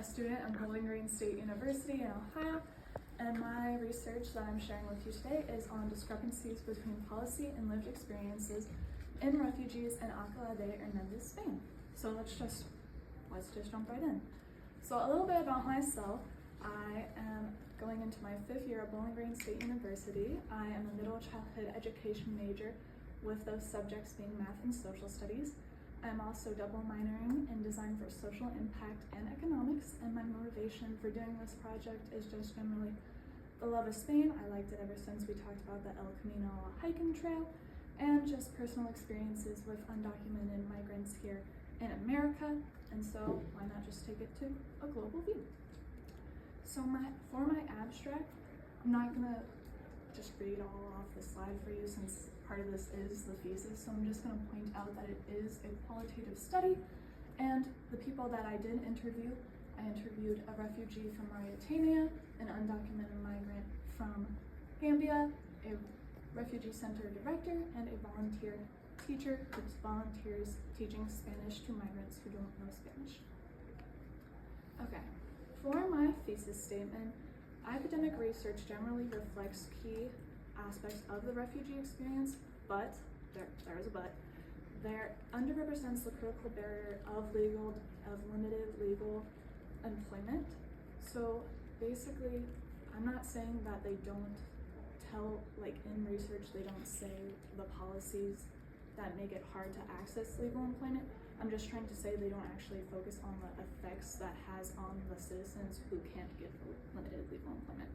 student at Bowling Green State University in Ohio, and my research that I'm sharing with you today is on discrepancies between policy and lived experiences in refugees in Alcalá de Henares, Spain. So let's just jump right in. So a little bit about myself. I am going into my 5th year at Bowling Green State University. I am a middle childhood education major with those subjects being math and social studies. I'm also double minoring in design for social impact and economics, and my motivation for doing this project is just generally the love of Spain. I liked it ever since we talked about the El Camino hiking trail, and just personal experiences with undocumented migrants here in America, and so why not just take it to a global view. So for my abstract, I'm not gonna just read all off the slide for you since part of this is the thesis, so I'm just gonna point out that it is a qualitative study, and the people that I did interview, I interviewed a refugee from Mauritania, an undocumented migrant from Gambia, a refugee center director, and a volunteer teacher who volunteers teaching Spanish to migrants who don't know Spanish. Okay, for my thesis statement, academic research generally reflects key aspects of the refugee experience, but, there's a but, there underrepresents the critical barrier of limited legal employment. So basically, I'm not saying that they don't tell, like in research, they don't say the policies that make it hard to access legal employment. I'm just trying to say they don't actually focus on the effects that has on the citizens who can't get limited legal employment.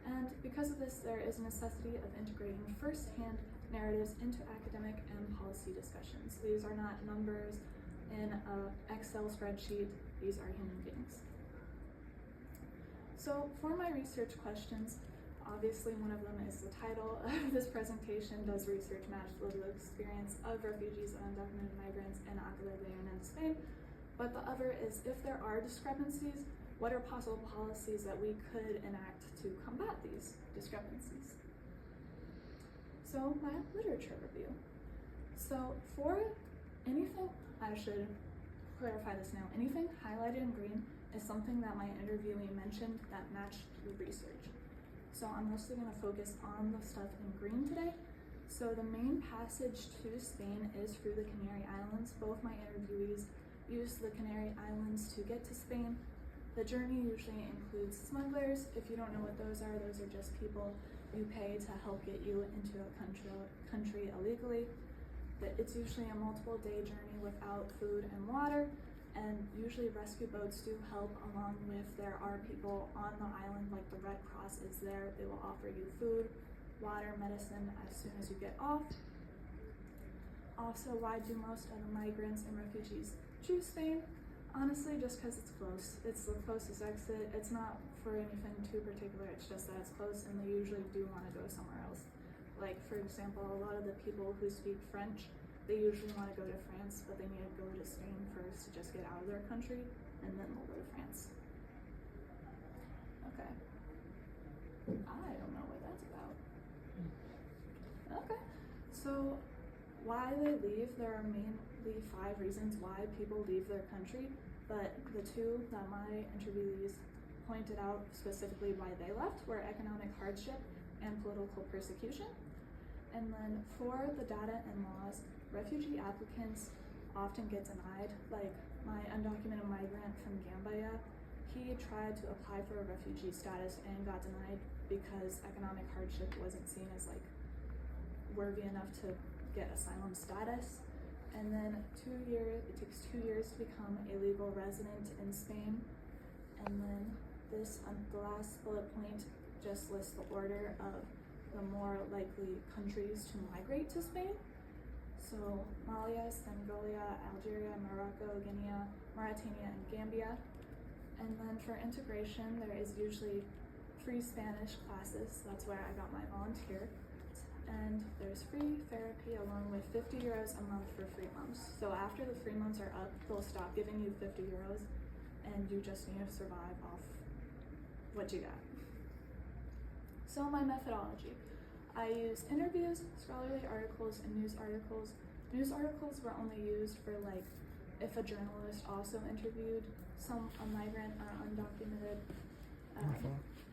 And because of this, there is a necessity of integrating first-hand narratives into academic and policy discussions. These are not numbers in an Excel spreadsheet, these are human beings. So for my research questions, obviously one of them is the title of this presentation, does research match the lived experience of refugees and undocumented migrants in Alcalá de Henares, Spain? But the other is, if there are discrepancies, what are possible policies that we could enact to combat these discrepancies? So my literature review. So for anything, I should clarify this now, anything highlighted in green is something that my interviewee mentioned that matched the research. So I'm mostly going to focus on the stuff in green today. So the main passage to Spain is through the Canary Islands. Both my interviewees used the Canary Islands to get to Spain. The journey usually includes smugglers. If you don't know what those are just people you pay to help get you into a country illegally. It's usually a multiple day journey without food and water, and usually rescue boats do help, along with there are people on the island, like the Red Cross is there. They will offer you food, water, medicine as soon as you get off. Also, why do most of the migrants and refugees choose Spain? Honestly, just because it's close. It's the closest exit. It's not for anything too particular, it's just that it's close, and they usually do want to go somewhere else. Like, for example, a lot of the people who speak French, they usually want to go to France, but they need to go to Spain first to just get out of their country, and then they'll go to France. Okay. I don't know what that's about. Okay. So, why they leave, there are mainly 5 reasons why people leave their country, but the 2 that my interviewees pointed out specifically why they left were economic hardship and political persecution. And then for the data and laws, refugee applicants often get denied. Like my undocumented migrant from Gambia, he tried to apply for a refugee status and got denied because economic hardship wasn't seen as like worthy enough to get asylum status. And then it takes 2 years to become a legal resident in Spain. And then the last bullet point just lists the order of the more likely countries to migrate to Spain. So Mali, Senegal, Algeria, Morocco, Guinea, Mauritania, and Gambia. And then for integration, there is usually 3 Spanish classes. That's where I got my volunteer. And there's free therapy along with 50 euros a month for 3 months. So after the 3 months are up, they'll stop giving you 50 euros and you just need to survive off what you got. So my methodology. I used interviews, scholarly articles, and news articles. News articles were only used for like if a journalist also interviewed a migrant or undocumented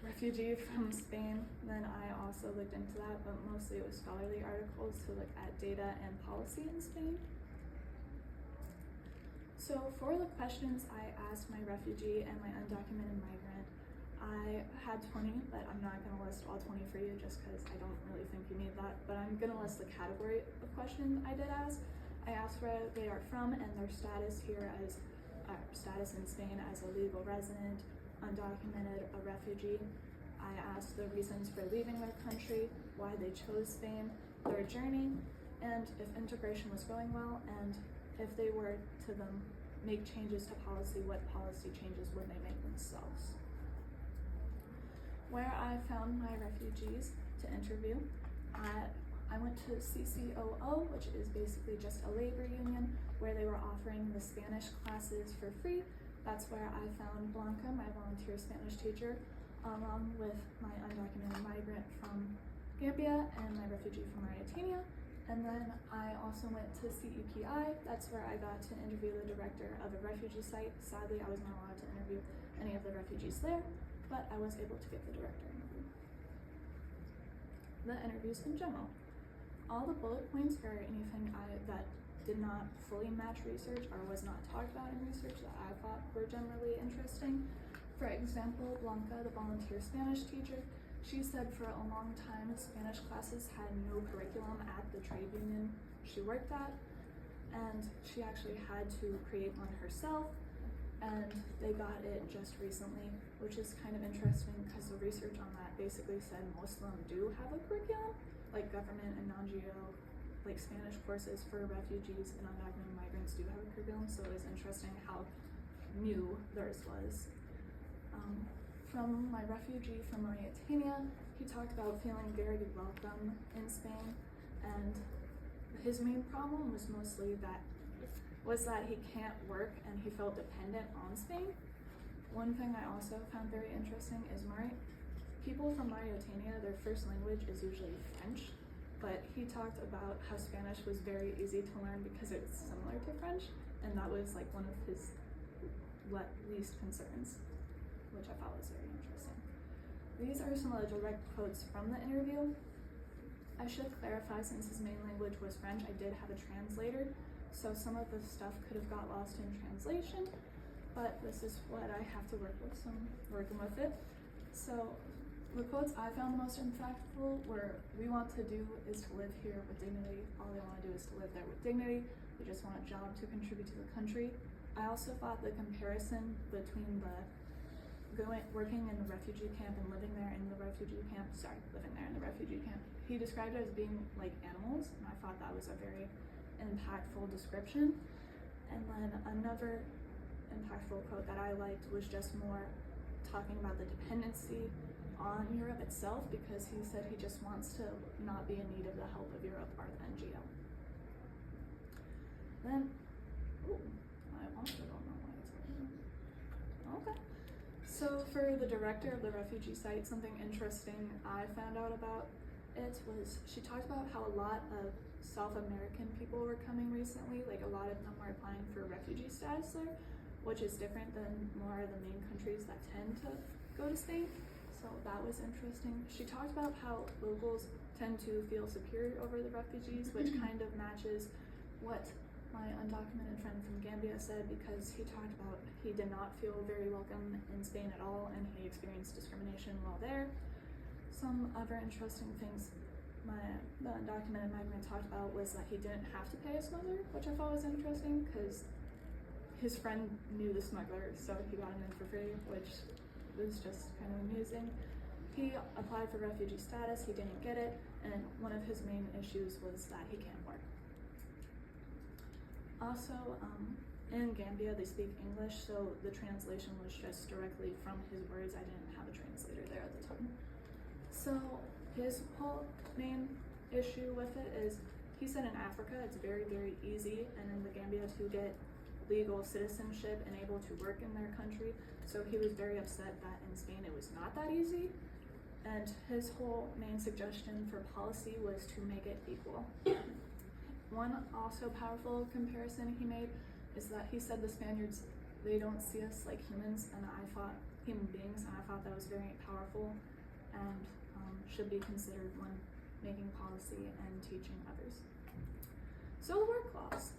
refugee from Spain, then I also looked into that, but mostly it was scholarly articles to look at data and policy in Spain. So for the questions I asked my refugee and my undocumented migrant, I had 20, but I'm not going to list all 20 for you just because I don't really think you need that, but I'm going to list the category of questions I did ask. I asked where they are from and their status here as status in Spain as a legal resident, undocumented, a refugee. I asked the reasons for leaving their country, why they chose Spain, their journey, and if integration was going well, and if they were to make changes to policy, what policy changes would they make themselves? Where I found my refugees to interview, I went to CCOO, which is basically just a labor union, where they were offering the Spanish classes for free. That's where I found Blanca, my volunteer Spanish teacher, along with my undocumented migrant from Gambia and my refugee from Mauritania. And then I also went to CEPI. That's where I got to interview the director of a refugee site. Sadly, I was not allowed to interview any of the refugees there, but I was able to get the director interview. The interviews in general. All the bullet points are anything that did not fully match research or was not talked about in research that I thought were generally interesting. For example, Blanca, the volunteer Spanish teacher, she said for a long time Spanish classes had no curriculum at the trade union she worked at, and she actually had to create one herself, and they got it just recently, which is kind of interesting because the research on that basically said most of them do have a curriculum, like government and non-GO, like Spanish courses for refugees and undocumented migrants do have a curriculum, so it was interesting how new theirs was. From my refugee from Mauritania, he talked about feeling very welcome in Spain, and his main problem was mostly that he can't work and he felt dependent on Spain. One thing I also found very interesting is people from Mauritania, their first language is usually French, but he talked about how Spanish was very easy to learn because it's similar to French, and that was like one of his least concerns, which I thought was very interesting. These are some of the direct quotes from the interview. I should clarify, since his main language was French, I did have a translator, so some of the stuff could have got lost in translation, but this is what I have to work with, so I'm working with it. So the quotes I found most impactful were, "We want to do is to live here with dignity. All they want to do is to live there with dignity. They just want a job to contribute to the country." I also thought the comparison between working in the refugee camp and living there in the refugee camp, he described it as being like animals, and I thought that was a very impactful description. And then another impactful quote that I liked was just more talking about the dependency on Europe itself, because he said he just wants to not be in need of the help of Europe or the NGO. Then, I also don't know why it's like that. Okay. So for the director of the refugee site, something interesting I found out about it was she talked about how a lot of South American people were coming recently, like a lot of them were applying for refugee status there, which is different than more of the main countries that tend to go to Spain. So that was interesting. She talked about how locals tend to feel superior over the refugees, which kind of matches what my undocumented friend from Gambia said, because he talked about he did not feel very welcome in Spain at all, and he experienced discrimination while there. Some other interesting things the undocumented migrant talked about was that he didn't have to pay a smuggler, which I thought was interesting because his friend knew the smuggler, so he got him in for free, which was just kind of amusing. He applied for refugee status, he didn't get it, and one of his main issues was that he can't work. Also, in Gambia, they speak English, so the translation was just directly from his words. I didn't have a translator there at the time. So his whole main issue with it is, he said in Africa it's very, very easy, and in the Gambia to get legal citizenship and able to work in their country. So he was very upset that in Spain it was not that easy. And his whole main suggestion for policy was to make it equal. One also powerful comparison he made is that he said the Spaniards, they don't see us like humans, and human beings, and I thought that was very powerful and should be considered when making policy and teaching others. So the work laws.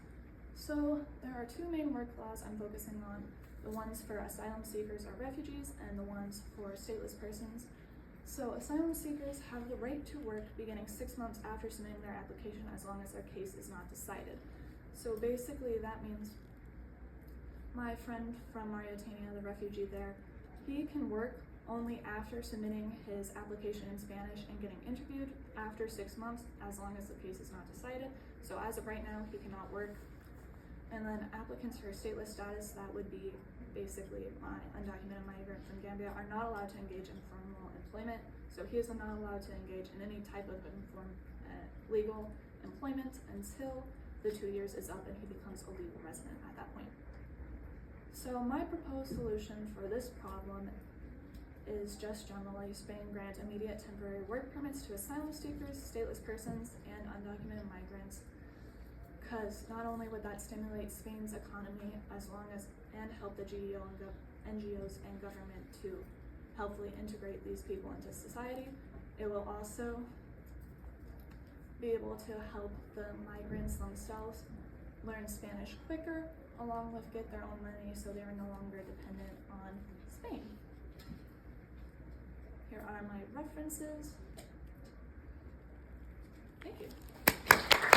So there are two main work laws I'm focusing on, the ones for asylum seekers or refugees and the ones for stateless persons. So asylum seekers have the right to work beginning 6 months after submitting their application as long as their case is not decided. So basically that means my friend from Mauritania, the refugee there, he can work only after submitting his application in Spanish and getting interviewed after 6 months as long as the case is not decided. So as of right now, he cannot work. And then applicants for stateless status, that would be basically my undocumented migrant from Gambia, are not allowed to engage in formal employment. So he is not allowed to engage in any type of legal employment until the 2 years is up and he becomes a legal resident at that point. So my proposed solution for this problem is just generally Spain grant immediate temporary work permits to asylum seekers, stateless persons, and undocumented migrants, because not only would that stimulate Spain's economy and help the NGOs and government to helpfully integrate these people into society, it will also be able to help the migrants themselves learn Spanish quicker, along with get their own money so they are no longer dependent on Spain. Here are my references. Thank you.